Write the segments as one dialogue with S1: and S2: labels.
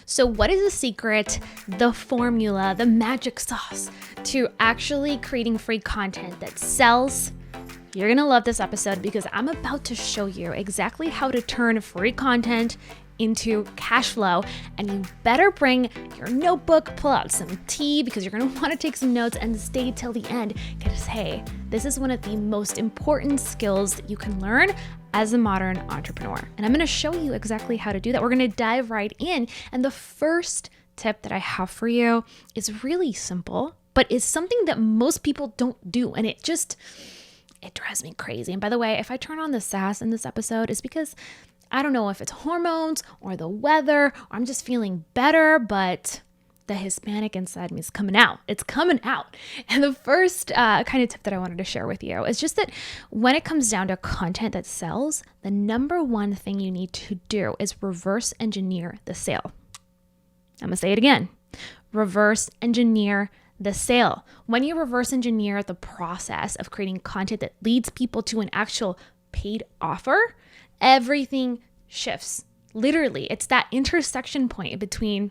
S1: So what is the secret, the formula, the magic sauce to actually creating free content that sells? You're gonna love this episode because I'm about to show you exactly how to turn free content into cash flow, and you better bring your notebook, pull out some tea because you're gonna wanna take some notes and stay till the end because hey, this is one of the most important skills that you can learn as a modern entrepreneur. And I'm gonna show you exactly how to do that. We're gonna dive right in. And the first tip that I have for you is really simple, but it's something that most people don't do. And it drives me crazy. And by the way, if I turn on the sass in this episode, it's because I don't know if it's hormones or the weather, or I'm just feeling better, but the Hispanic inside me is coming out. It's coming out. And the first kind of tip that I wanted to share with you is just that when it comes down to content that sells, the number one thing you need to do is reverse engineer the sale. I'm gonna say it again. Reverse engineer the sale. When you reverse engineer the process of creating content that leads people to an actual paid offer, everything shifts. Literally, it's that intersection point between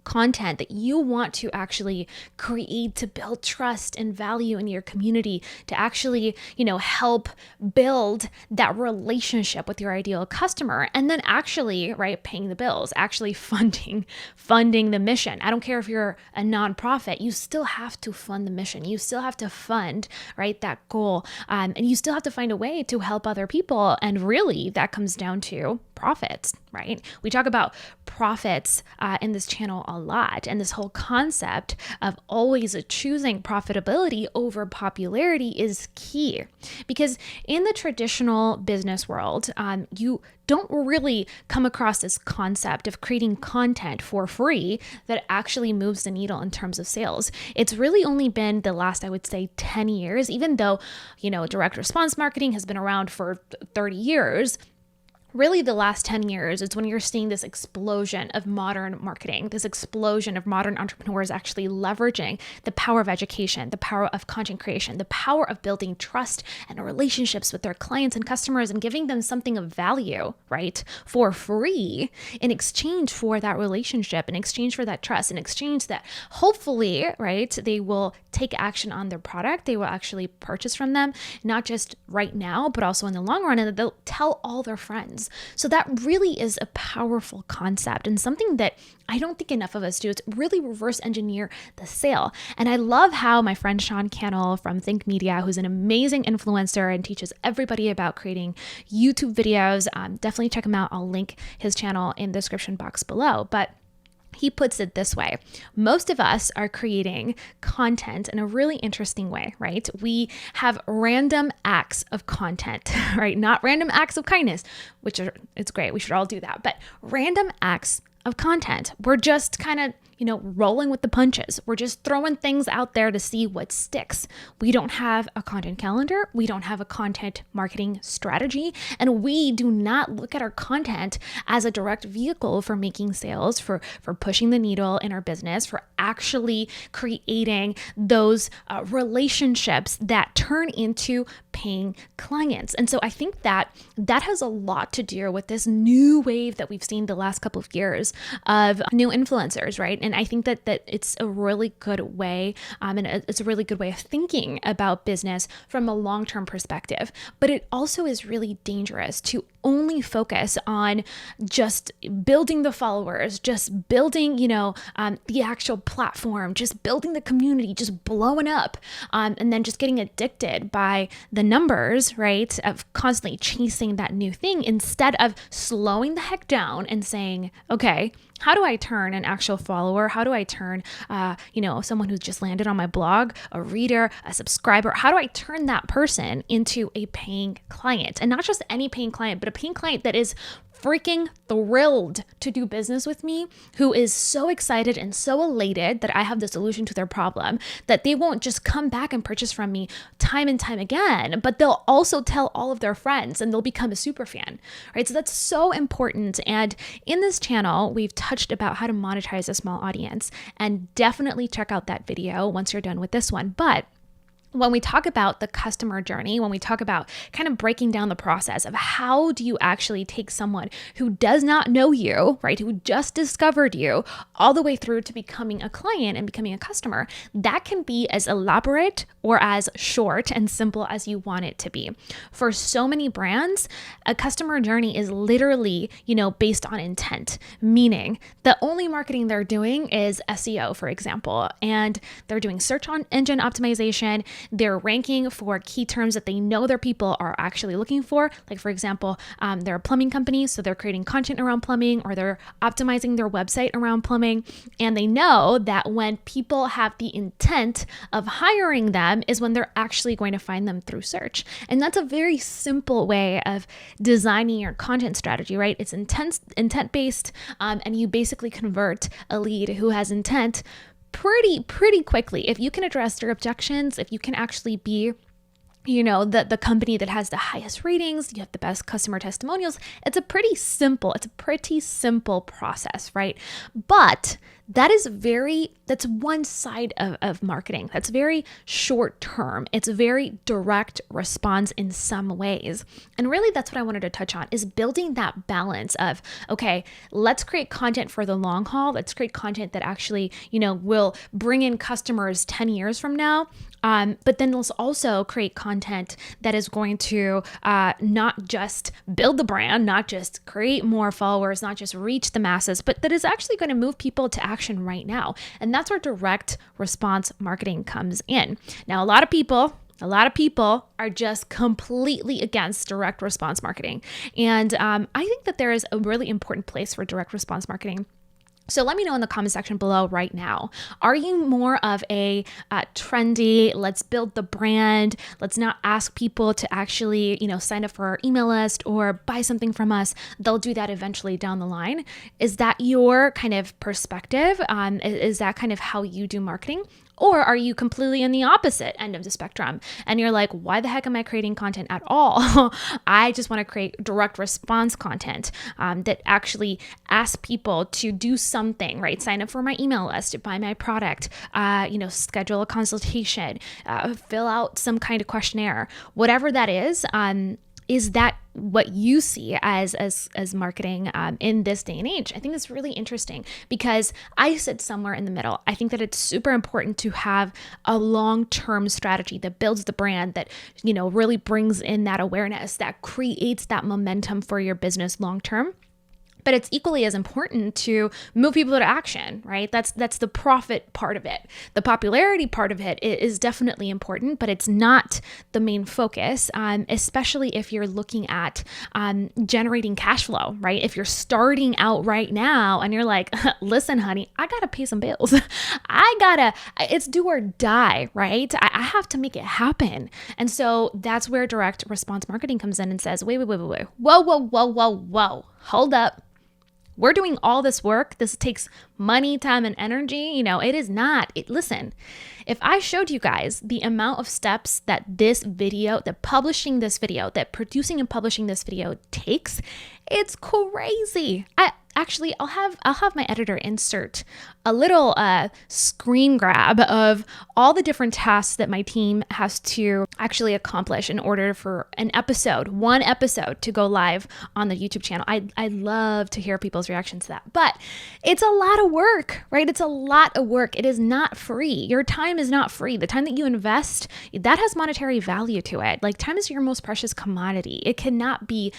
S1: content that you want to actually create to build trust and value in your community, to actually, help build that relationship with your ideal customer, and then actually, paying the bills, actually funding the mission. I don't care if you're a nonprofit, you still have to fund the mission. You still have to fund, that goal. And you still have to find a way to help other people. And really that comes down to profits, right? We talk about profits in this channel a lot. And this whole concept of always choosing profitability over popularity is key, because in the traditional business world, you don't really come across this concept of creating content for free that actually moves the needle in terms of sales. It's really only been the last, I would say, 10 years, even though, direct response marketing has been around for 30 years. Really, the last 10 years is when you're seeing this explosion of modern marketing, this explosion of modern entrepreneurs actually leveraging the power of education, the power of content creation, the power of building trust and relationships with their clients and customers and giving them something of value, for free in exchange for that relationship, in exchange for that trust, in exchange that hopefully, they will take action on their product. They will actually purchase from them, not just right now, but also in the long run, and they'll tell all their friends. So that really is a powerful concept and something that I don't think enough of us do. It's really reverse engineer the sale. And I love how my friend Sean Cannell from Think Media, who's an amazing influencer and teaches everybody about creating YouTube videos, definitely check him out. I'll link his channel in the description box below. But he puts it this way: most of us are creating content in a really interesting way, right? We have random acts of content, Not random acts of kindness, it's great. We should all do that. But random acts of content. We're just kind of, rolling with the punches. We're just throwing things out there to see what sticks. We don't have a content calendar. We don't have a content marketing strategy. And we do not look at our content as a direct vehicle for making sales, for pushing the needle in our business, for actually creating those relationships that turn into paying clients. And so I think that has a lot to do with this new wave that we've seen the last couple of years of new influencers, And I think that it's a really good way, and it's a really good way of thinking about business from a long-term perspective. But it also is really dangerous to only focus on just building the followers, just building, the actual platform, just building the community, just blowing up, and then just getting addicted by the numbers, of constantly chasing that new thing instead of slowing the heck down and saying, okay, how do I turn an actual follower? How do I turn, someone who's just landed on my blog, a reader, a subscriber? How do I turn that person into a paying client? And not just any paying client, but a paying client that is freaking thrilled to do business with me, who is so excited and so elated that I have the solution to their problem, that they won't just come back and purchase from me time and time again, but they'll also tell all of their friends and they'll become a super fan, So that's so important. And in this channel, we've touched about how to monetize a small audience, and definitely check out that video once you're done with this one. But when we talk about the customer journey, when we talk about kind of breaking down the process of how do you actually take someone who does not know you, right, who just discovered you, all the way through to becoming a client and becoming a customer, that can be as elaborate or as short and simple as you want it to be. For so many brands, a customer journey is literally, based on intent, meaning the only marketing they're doing is SEO, for example, and they're doing search engine optimization. They're ranking for key terms that they know their people are actually looking for. Like, for example, they're a plumbing company, so they're creating content around plumbing, or they're optimizing their website around plumbing. And they know that when people have the intent of hiring them is when they're actually going to find them through search. And that's a very simple way of designing your content strategy, right? It's intent-based, and you basically convert a lead who has intent pretty quickly. If you can address their objections, if you can actually be the company that has the highest ratings, you have the best customer testimonials, it's a pretty simple process, right? But that's one side of marketing. That's very short term. It's very direct response in some ways. And really that's what I wanted to touch on, is building that balance of, okay, let's create content for the long haul. Let's create content that actually, will bring in customers 10 years from now. But then let's also create content that is going to not just build the brand, not just create more followers, not just reach the masses, but that is actually going to move people to action right now. And that's where direct response marketing comes in. Now, a lot of people are just completely against direct response marketing. And I think that there is a really important place for direct response marketing. So let me know in the comment section below right now. Are you more of a trendy, let's build the brand, let's not ask people to actually, sign up for our email list or buy something from us, they'll do that eventually down the line? Is that your kind of perspective? Is that kind of how you do marketing? Or are you completely in the opposite end of the spectrum and you're like, why the heck am I creating content at all? I just want to create direct response content that actually asks people to do something, right? Sign up for my email list, buy my product, schedule a consultation, fill out some kind of questionnaire, whatever that is. Is that what you see as marketing in this day and age? I think it's really interesting because I sit somewhere in the middle. I think that it's super important to have a long-term strategy that builds the brand, that really brings in that awareness, that creates that momentum for your business long-term. But it's equally as important to move people to action, right? That's the profit part of it. The popularity part of it is definitely important, but it's not the main focus, especially if you're looking at generating cash flow, right? If you're starting out right now and you're like, listen, honey, I got to pay some bills. It's do or die, right? I have to make it happen. And so that's where direct response marketing comes in and says, wait. Whoa. Hold up. We're doing all this work. This takes money, time, and energy. It is not. Listen, if I showed you guys the amount of steps that producing and publishing this video takes, it's crazy. I'll have my editor insert a little screen grab of all the different tasks that my team has to actually accomplish in order for one episode to go live on the YouTube channel. I love to hear people's reactions to that, but it's a lot of work, right? It's a lot of work. It is not free. Your time is not free. The time that you invest, that has monetary value to it. Like, time is your most precious commodity. It cannot be,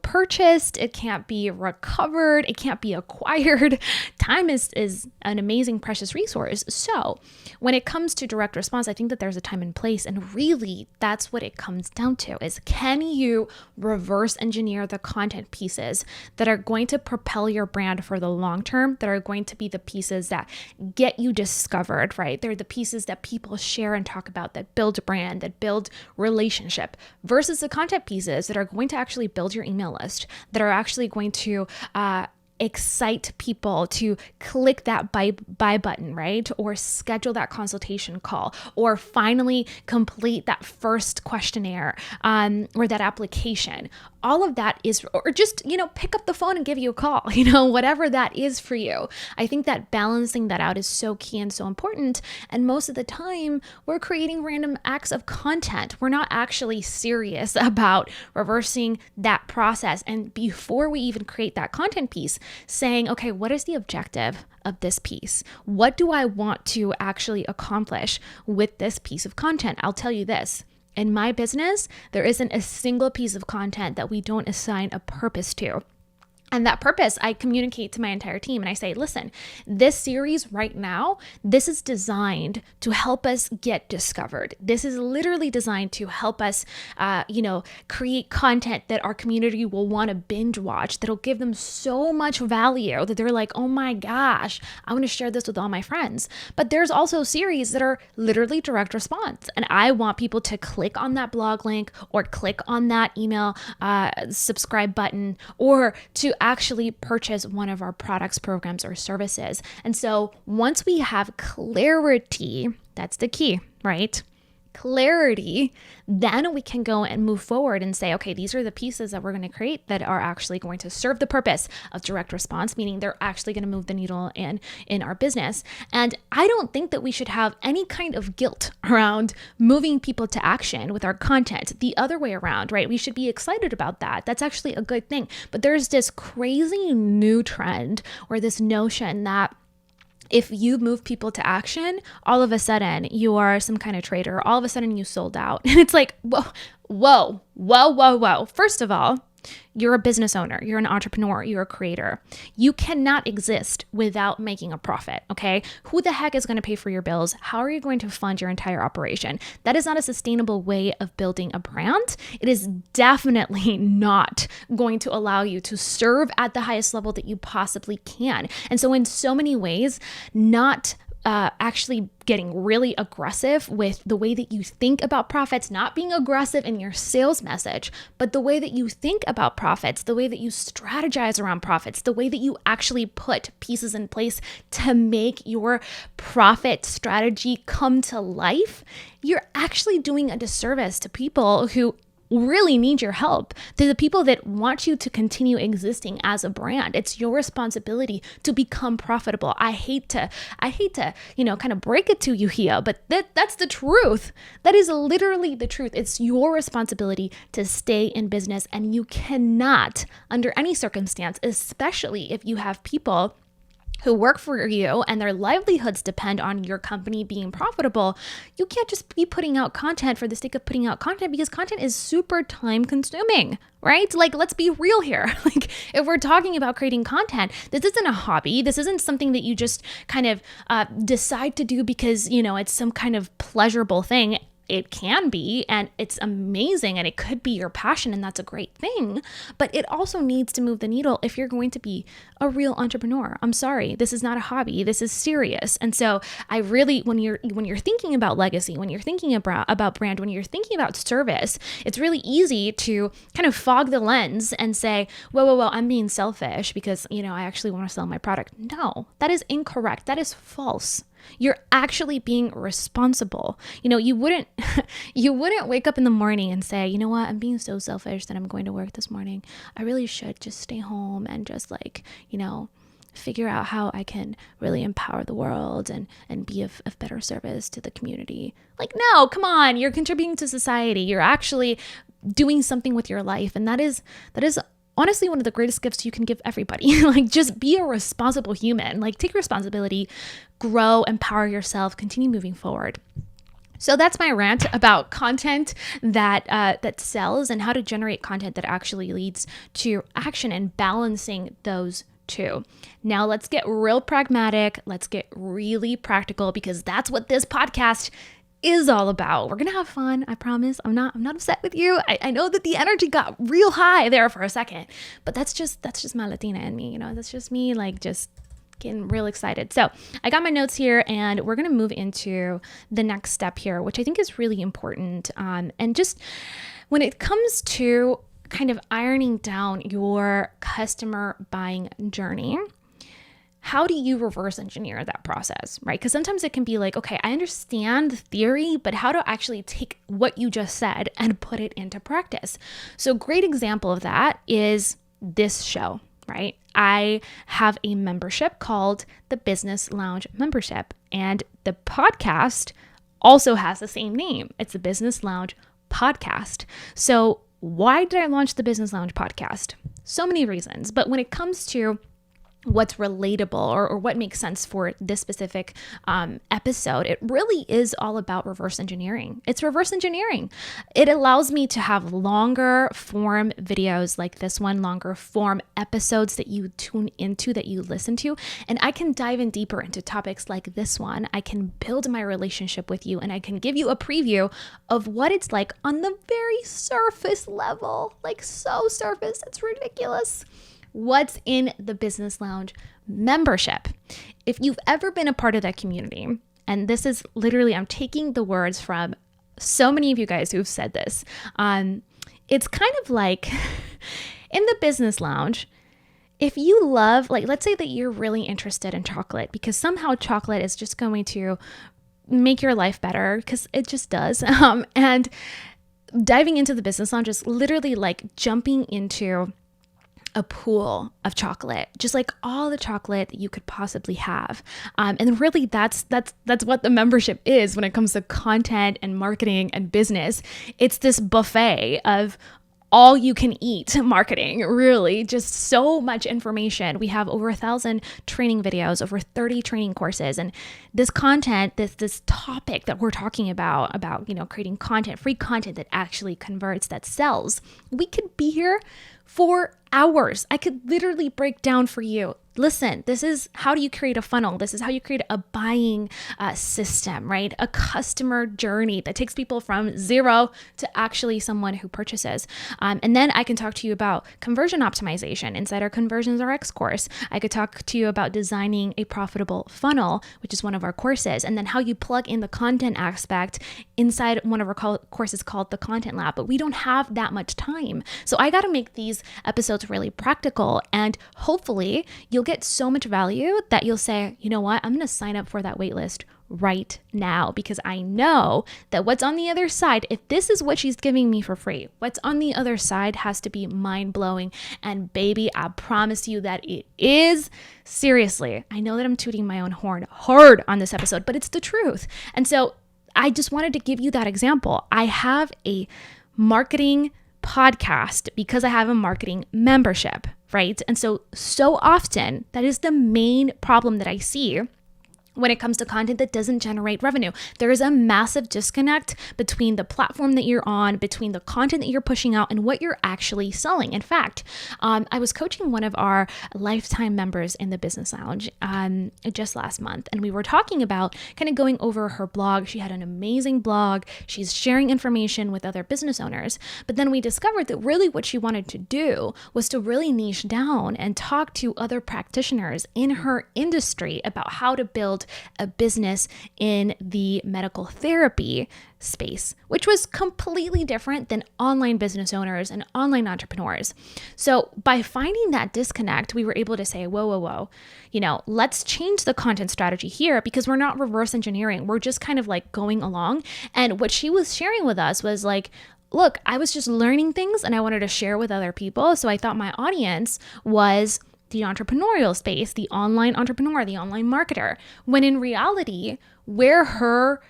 S1: purchased. It can't be recovered. It can't be acquired. Time is an amazing, precious resource. So when it comes to direct response, I think that there's a time and place. And really, that's what it comes down to, is can you reverse engineer the content pieces that are going to propel your brand for the long term, that are going to be the pieces that get you discovered, right? They're the pieces that people share and talk about, that build brand, that build relationship, versus the content pieces that are going to actually build your email list, that are actually going to excite people to click that buy button, right? Or schedule that consultation call, or finally complete that first questionnaire or that application. All of that is, or just, pick up the phone and give you a call, whatever that is for you. I think that balancing that out is so key and so important. And most of the time, we're creating random acts of content. We're not actually serious about reversing that process. And before we even create that content piece, saying, okay, what is the objective of this piece? What do I want to actually accomplish with this piece of content? I'll tell you this. In my business, there isn't a single piece of content that we don't assign a purpose to. And that purpose, I communicate to my entire team and I say, listen, this series right now, this is designed to help us get discovered. This is literally designed to help us, create content that our community will want to binge watch, that'll give them so much value that they're like, oh my gosh, I want to share this with all my friends. But there's also series that are literally direct response. And I want people to click on that blog link or click on that email subscribe button, or to actually purchase one of our products, programs, or services. And so once we have clarity, that's the key, right? Clarity, then we can go and move forward and say, okay, these are the pieces that we're going to create that are actually going to serve the purpose of direct response, meaning they're actually going to move the needle in our business. And I don't think that we should have any kind of guilt around moving people to action with our content. The other way around, right? We should be excited about that. That's actually a good thing. But there's this crazy new trend, or this notion that if you move people to action, all of a sudden you are some kind of trader. All of a sudden you sold out. And it's like, whoa. First of all, you're a business owner, you're an entrepreneur, you're a creator. You cannot exist without making a profit, okay? Who the heck is going to pay for your bills? How are you going to fund your entire operation? That is not a sustainable way of building a brand. It is definitely not going to allow you to serve at the highest level that you possibly can. And so in so many ways, not actually getting really aggressive with the way that you think about profits, not being aggressive in your sales message, but the way that you think about profits, the way that you strategize around profits, the way that you actually put pieces in place to make your profit strategy come to life, you're actually doing a disservice to people who really need your help. They're the people that want you to continue existing as a brand. It's your responsibility to become profitable. I hate to, kind of break it to you here, but that's the truth. That is literally the truth. It's your responsibility to stay in business, and you cannot, under any circumstance, especially if you have people who work for you and their livelihoods depend on your company being profitable, you can't just be putting out content for the sake of putting out content, because content is super time consuming, right? Like, let's be real here. Like, if we're talking about creating content, this isn't a hobby. This isn't something that you just kind of decide to do because, it's some kind of pleasurable thing. It can be, and it's amazing, and it could be your passion, and that's a great thing. But it also needs to move the needle if you're going to be a real entrepreneur. I'm sorry, this is not a hobby. This is serious. And so I really, when you're thinking about legacy, when you're thinking about brand, when you're thinking about service, it's really easy to kind of fog the lens and say, whoa, I'm being selfish because, I actually want to sell my product. No, that is incorrect. That is false. You're actually being responsible. You wouldn't wake up in the morning and say, you know what, I'm being so selfish that I'm going to work this morning. I really should just stay home and just figure out how I can really empower the world and be of better service to the community. Like, no, come on, you're contributing to society. You're actually doing something with your life. And that is honestly one of the greatest gifts you can give everybody. Like, just be a responsible human. Like, take responsibility, grow, empower yourself, continue moving forward. So that's my rant about content that sells, and how to generate content that actually leads to action, and balancing those two. Now let's get real pragmatic. Let's get really practical, because that's what this podcast is all about. We're gonna have fun, I promise. I'm not upset with you. I know that the energy got real high there for a second, but that's just my Latina in me, that's just me, like, just getting real excited. So I got my notes here, and we're gonna move into the next step here, which I think is really important. And just when it comes to kind of ironing down your customer buying journey, how do you reverse engineer that process, right? Because sometimes it can be like, okay, I understand the theory, but how to actually take what you just said and put it into practice. So a great example of that is this show, right? I have a membership called the Business Lounge membership, and the podcast also has the same name. It's the Business Lounge podcast. So why did I launch the Business Lounge podcast? So many reasons, but when it comes to what's relatable or what makes sense for this specific episode, it really is all about reverse engineering. It's reverse engineering. It allows me to have longer form videos like this one, longer form episodes that you tune into, that you listen to, and I can dive in deeper into topics like this one. I can build my relationship with you, and I can give you a preview of what it's like on the very surface level, like so surface, it's ridiculous. What's in the Business Lounge membership? If you've ever been a part of that community, and this is literally, I'm taking the words from so many of you guys who've said this. It's kind of like in the Business Lounge, if you love, like, let's say that you're really interested in chocolate because somehow chocolate is just going to make your life better, because it just does. And diving into the Business Lounge is literally like jumping into a pool of chocolate, just like all the chocolate that you could possibly have. And really that's what the membership is when it comes to content and marketing and business. It's this buffet of all you can eat marketing, really, just so much information. We have over 1,000 training videos, over 30 training courses. And this content, this topic that we're talking about, creating content, free content that actually converts, that sells, we could be here for hours. I could literally break down for you. Listen, this is how do you create a funnel? This is how you create a buying system, right? A customer journey that takes people from zero to actually someone who purchases. And then I can talk to you about conversion optimization inside our Conversions RX course. I could talk to you about designing a profitable funnel, which is one of our courses, and then how you plug in the content aspect inside one of our courses called the Content Lab. But we don't have that much time. So I got to make these episodes really practical, and hopefully you'll get so much value that you'll say, you know what, I'm going to sign up for that waitlist right now, because I know that what's on the other side, if this is what she's giving me for free, what's on the other side has to be mind-blowing. And baby, I promise you that it is. Seriously, I know that I'm tooting my own horn hard on this episode, but it's the truth. And so I just wanted to give you that example. I have a marketing podcast because I have a marketing membership, right? And so often that is the main problem that I see when it comes to content that doesn't generate revenue. There is a massive disconnect between the platform that you're on, between the content that you're pushing out, and what you're actually selling. In fact, I was coaching one of our lifetime members in the Business Lounge just last month, and we were talking about kind of going over her blog. She had an amazing blog. She's sharing information with other business owners, but then we discovered that really what she wanted to do was to really niche down and talk to other practitioners in her industry about how to build a business in the medical therapy space, which was completely different than online business owners and online entrepreneurs. So by finding that disconnect, we were able to say, whoa, let's change the content strategy here, because we're not reverse engineering. We're just kind of like going along. And what she was sharing with us was like, look, I was just learning things and I wanted to share with other people. So I thought my audience was the entrepreneurial space, the online entrepreneur, the online marketer, when in reality, where her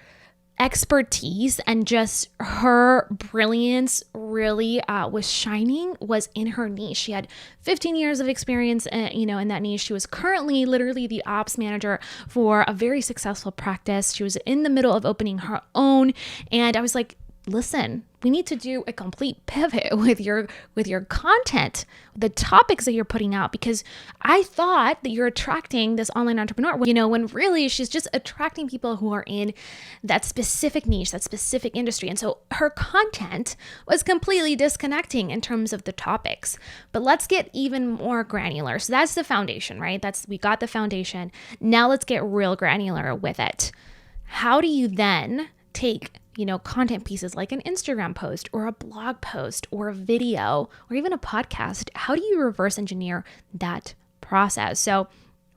S1: expertise and just her brilliance really was shining was in her niche. She had 15 years of experience, in that niche. She was currently literally the ops manager for a very successful practice. She was in the middle of opening her own, and I was like, listen, we need to do a complete pivot with your content, the topics that you're putting out, because I thought that you're attracting this online entrepreneur, when really she's just attracting people who are in that specific niche, that specific industry. And so her content was completely disconnecting in terms of the topics. But let's get even more granular. So that's the foundation, right? We got the foundation. Now let's get real granular with it. How do you then take content pieces like an Instagram post or a blog post or a video or even a podcast, how do you reverse engineer that process? So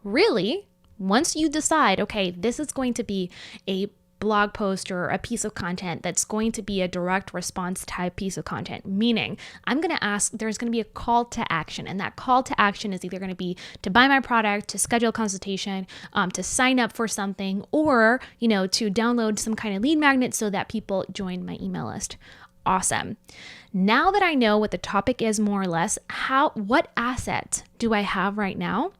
S1: really, once you decide, okay, this is going to be a blog post or a piece of content that's going to be a direct response type piece of content, meaning I'm going to ask, there's going to be a call to action, and that call to action is either going to be to buy my product, to schedule a consultation, to sign up for something, or, to download some kind of lead magnet so that people join my email list. Awesome. Now that I know what the topic is more or less, what asset do I have right now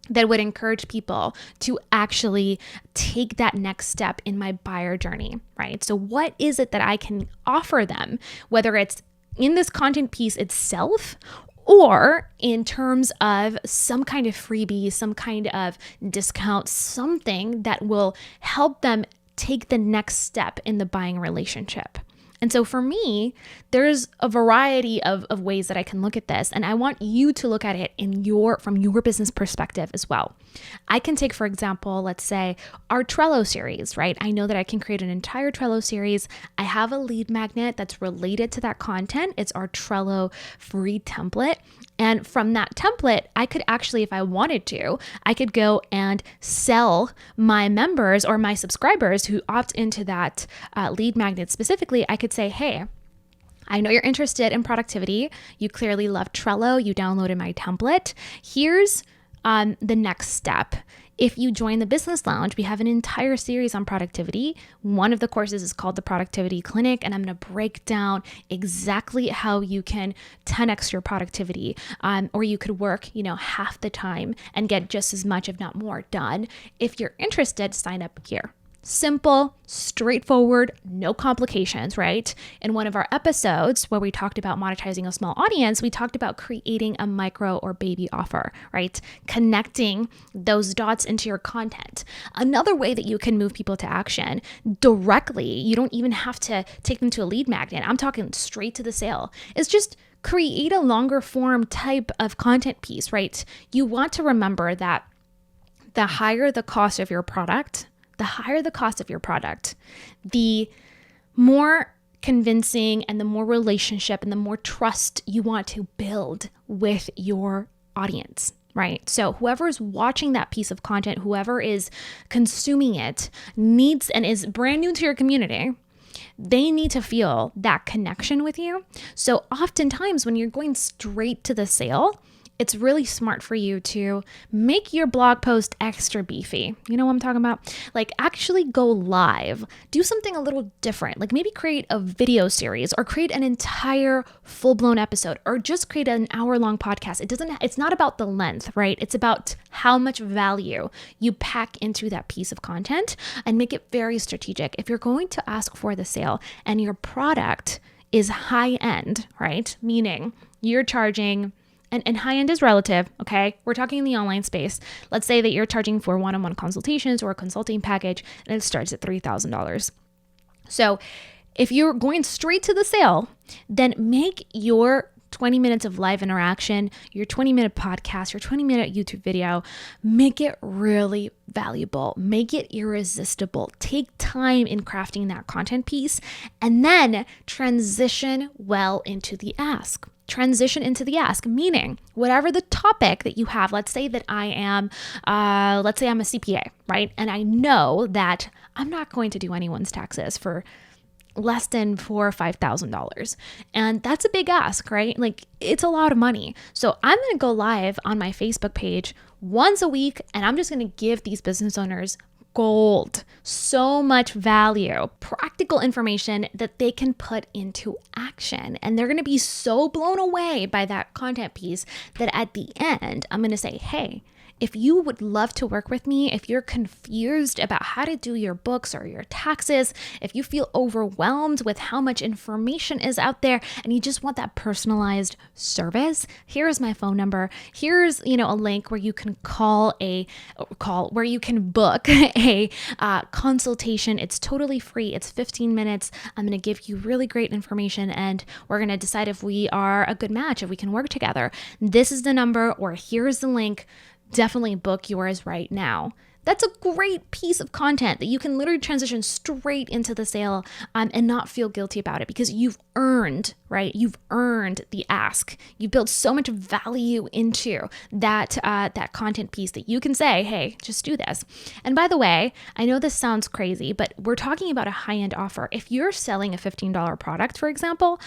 S1: that would encourage people to actually take that next step in my buyer journey, right? So what is it that I can offer them, whether it's in this content piece itself or in terms of some kind of freebie, some kind of discount, something that will help them take the next step in the buying relationship. And so for me, there's a variety of ways that I can look at this, and I want you to look at it from your business perspective as well. I can take, for example, let's say our Trello series, right? I know that I can create an entire Trello series. I have a lead magnet that's related to that content. It's our Trello free template. And from that template, I could actually, if I wanted to, I could go and sell my members or my subscribers who opt into that lead magnet specifically. I could say, hey, I know you're interested in productivity. You clearly love Trello. You downloaded my template. Here's the next step. If you join the Business Lounge, we have an entire series on productivity. One of the courses is called the Productivity Clinic, and I'm going to break down exactly how you can 10x your productivity, or you could work, half the time and get just as much, if not more, done. If you're interested, sign up here. Simple, straightforward, no complications, right? In one of our episodes where we talked about monetizing a small audience, we talked about creating a micro or baby offer, right? Connecting those dots into your content. Another way that you can move people to action directly, you don't even have to take them to a lead magnet. I'm talking straight to the sale. Is just create a longer form type of content piece, right? You want to remember that the higher the cost of your product, the more convincing and the more relationship and the more trust you want to build with your audience, right? So whoever is watching that piece of content, whoever is consuming it needs and is brand new to your community, they need to feel that connection with you. So oftentimes when you're going straight to the sale, it's really smart for you to make your blog post extra beefy. You know what I'm talking about? Like actually go live, do something a little different, like maybe create a video series or create an entire full-blown episode or just create an hour-long podcast. It's not about the length, right? It's about how much value you pack into that piece of content and make it very strategic. If you're going to ask for the sale and your product is high-end, right? Meaning you're charging, and high end is relative, okay? We're talking in the online space. Let's say that you're charging for one-on-one consultations or a consulting package and it starts at $3,000. So if you're going straight to the sale, then make your 20 minutes of live interaction, your 20-minute podcast, your 20-minute YouTube video, make it really valuable, make it irresistible. Take time in crafting that content piece and then transition well into the ask. Transition into the ask, meaning whatever the topic that you have, let's say that I'm a CPA, right? And I know that I'm not going to do anyone's taxes for less than $4,000 or $5,000. And that's a big ask, right? Like it's a lot of money. So I'm going to go live on my Facebook page once a week, and I'm just going to give these business owners gold, so much value, practical information that they can put into action. And they're going to be so blown away by that content piece that at the end, I'm going to say, hey, if you would love to work with me, if you're confused about how to do your books or your taxes, if you feel overwhelmed with how much information is out there and you just want that personalized service, here's my phone number. Here's, a link where you can where you can book a consultation. It's totally free. It's 15 minutes. I'm going to give you really great information and we're going to decide if we are a good match, if we can work together. This is the number, or here's the link. Definitely book yours right now. That's a great piece of content that you can literally transition straight into the sale and not feel guilty about it because you've earned, right? You've earned the ask. You built so much value into that content piece that you can say, hey, just do this. And by the way, I know this sounds crazy, but we're talking about a high-end offer. If you're selling a $15 product, for example,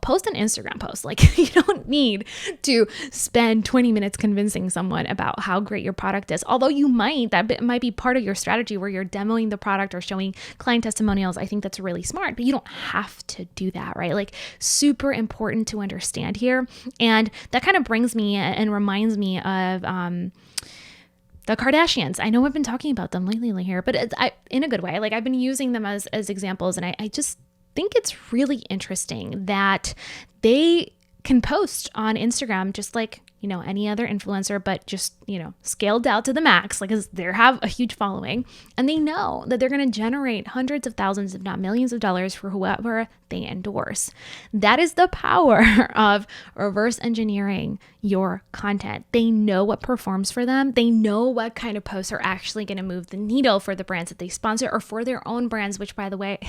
S1: post an Instagram post. Like, you don't need to spend 20 minutes convincing someone about how great your product is. Although you might, that might be part of your strategy where you're demoing the product or showing client testimonials. I think that's really smart, but you don't have to do that, right? Like, super important to understand here. And that kind of brings me and reminds me of the Kardashians. I know I've been talking about them lately here, but in a good way. Like, I've been using them as examples, and I just think it's really interesting that they can post on Instagram just like, any other influencer, but just, scaled out to the max, like, 'cause they have a huge following, and they know that they're going to generate hundreds of thousands, if not millions of dollars for whoever they endorse. That is the power of reverse engineering your content. They know what performs for them. They know what kind of posts are actually going to move the needle for the brands that they sponsor or for their own brands, which, by the way,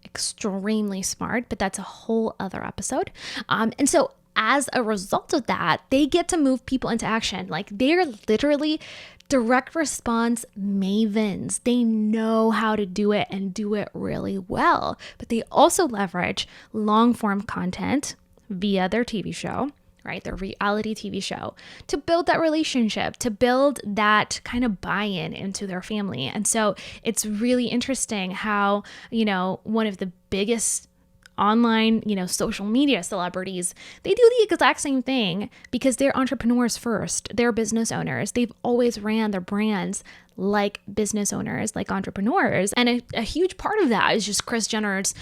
S1: extremely smart, but that's a whole other episode. And so as a result of that, they get to move people into action. Like, they're literally direct response mavens. They know how to do it and do it really well, but they also leverage long form content via their TV show, right? Their reality TV show, to build that relationship, to build that kind of buy-in into their family. And so it's really interesting how, one of the biggest online, social media celebrities, they do the exact same thing because they're entrepreneurs first. They're business owners. They've always ran their brands like business owners, like entrepreneurs. And a huge part of that is just Kris Jenner's,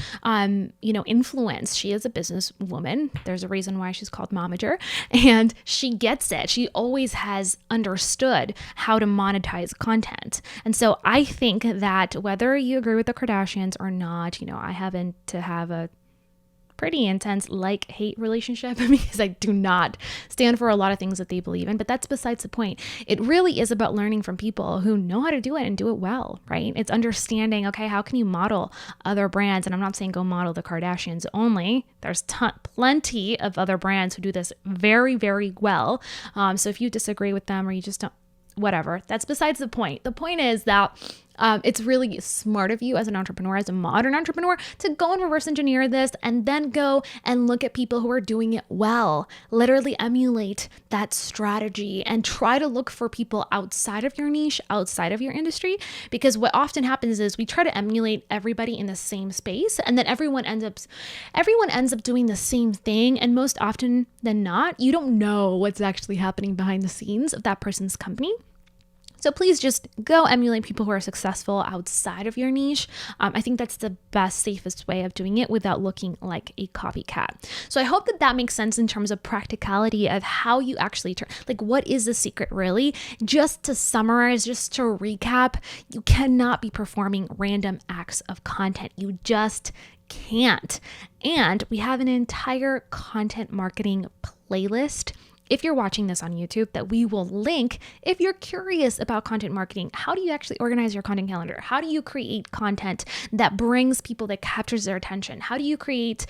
S1: influence. She is a businesswoman. There's a reason why she's called Momager, and she gets it. She always has understood how to monetize content. And so I think that whether you agree with the Kardashians or not, I happen to have a pretty intense like-hate relationship because I do not stand for a lot of things that they believe in, but that's besides the point. It really is about learning from people who know how to do it and do it well, right? It's understanding, okay, how can you model other brands? And I'm not saying go model the Kardashians only. There's plenty of other brands who do this very, very well. So if you disagree with them or you just don't, whatever, that's besides the point. The point is that it's really smart of you as an entrepreneur, as a modern entrepreneur, to go and reverse engineer this and then go and look at people who are doing it well, literally emulate that strategy and try to look for people outside of your niche, outside of your industry, because what often happens is we try to emulate everybody in the same space, and then everyone ends up doing the same thing, and most often than not, you don't know what's actually happening behind the scenes of that person's company. So please just go emulate people who are successful outside of your niche. I think that's the best, safest way of doing it without looking like a copycat. So I hope that makes sense in terms of practicality of how you actually what is the secret really? Just to summarize, just to recap, you cannot be performing random acts of content. You just can't. And we have an entire content marketing playlist, if you're watching this on YouTube, that we will link if you're curious about content marketing. How do you actually organize your content calendar? How do you create content that brings people, that captures their attention? How do you create,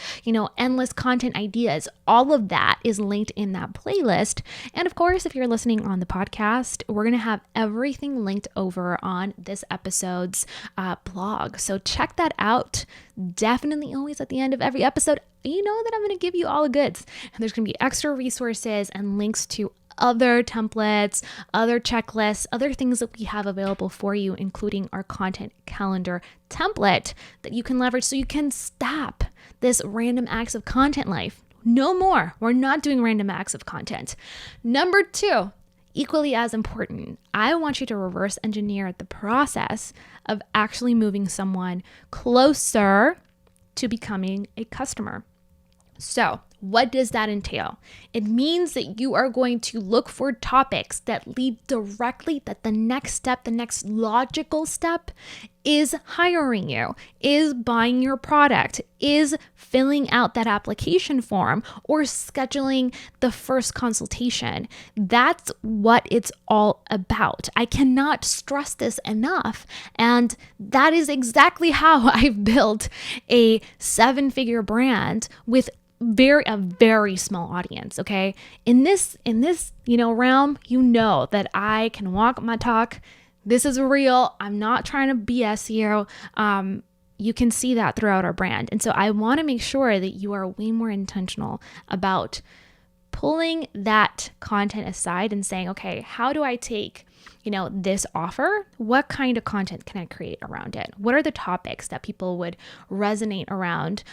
S1: endless content ideas? All of that is linked in that playlist. And of course, if you're listening on the podcast, we're going to have everything linked over on this episode's blog. So check that out. Definitely always at the end of every episode, you know that I'm going to give you all the goods. And there's going to be extra resources and links to other templates, other checklists, other things that we have available for you, including our content calendar template that you can leverage so you can stop this random acts of content life. No more. We're not doing random acts of content. Number 2, equally as important, I want you to reverse engineer the process of actually moving someone closer to becoming a customer. So What does that entail? It means that you are going to look for topics that lead directly, that the next step, the next logical step is hiring you, is buying your product, is filling out that application form, or scheduling the first consultation. That's what it's all about. I cannot stress this enough. And that is exactly how I've built a 7-figure brand with a very small audience. Okay. In this, realm, that I can walk my talk. This is real. I'm not trying to BS you. You can see that throughout our brand. And so I want to make sure that you are way more intentional about pulling that content aside and saying, okay, how do I take this offer? What kind of content can I create around it? What are the topics that people would resonate around,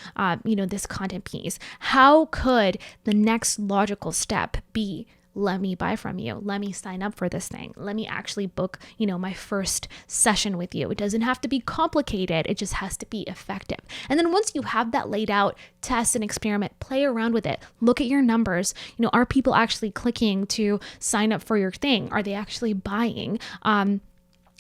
S1: this content piece? How could the next logical step be, let me buy from you. Let me sign up for this thing. Let me actually book, my first session with you. It doesn't have to be complicated. It just has to be effective. And then once you have that laid out, test and experiment, play around with it. Look at your numbers. Are people actually clicking to sign up for your thing? Are they actually buying?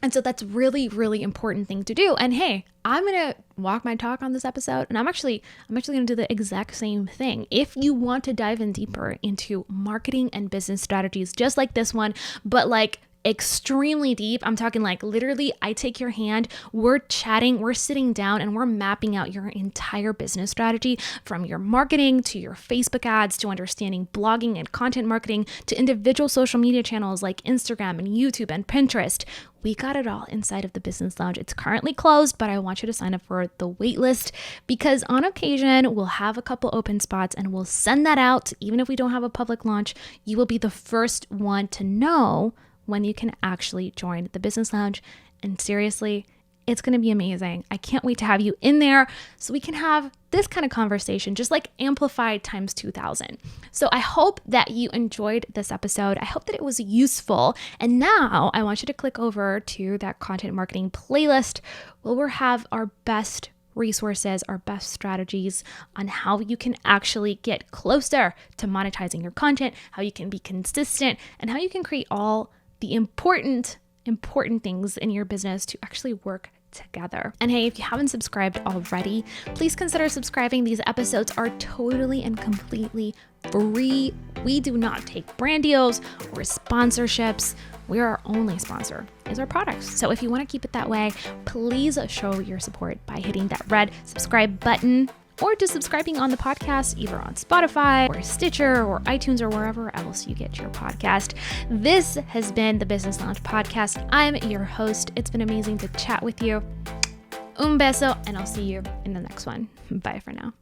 S1: And so that's really, really important thing to do. And hey, I'm going to walk my talk on this episode, and I'm actually going to do the exact same thing. If you want to dive in deeper into marketing and business strategies, just like this one, but like extremely deep, I'm talking like literally, I take your hand, we're chatting, we're sitting down, and we're mapping out your entire business strategy, from your marketing to your Facebook ads, to understanding blogging and content marketing, to individual social media channels like Instagram and YouTube and Pinterest. We got it all inside of the Business Lounge. It's currently closed, but I want you to sign up for the wait list, because on occasion we'll have a couple open spots and we'll send that out. Even if we don't have a public launch, you will be the first one to know when you can actually join the Business Lounge. And seriously, it's going to be amazing. I can't wait to have you in there so we can have this kind of conversation, just like amplified times 2000. So I hope that you enjoyed this episode. I hope that it was useful. And now I want you to click over to that content marketing playlist where we'll have our best resources, our best strategies on how you can actually get closer to monetizing your content, how you can be consistent, and how you can create all the important things in your business to actually work together. And hey, if you haven't subscribed already, please consider subscribing. These episodes are totally and completely free. We do not take brand deals or sponsorships. Our only sponsor is our products. So if you want to keep it that way, please show your support by hitting that red subscribe button, or just subscribing on the podcast, either on Spotify or Stitcher or iTunes or wherever else you get your podcast. This has been the Business Lounge Podcast. I'm your host. It's been amazing to chat with you. Un beso, and I'll see you in the next one. Bye for now.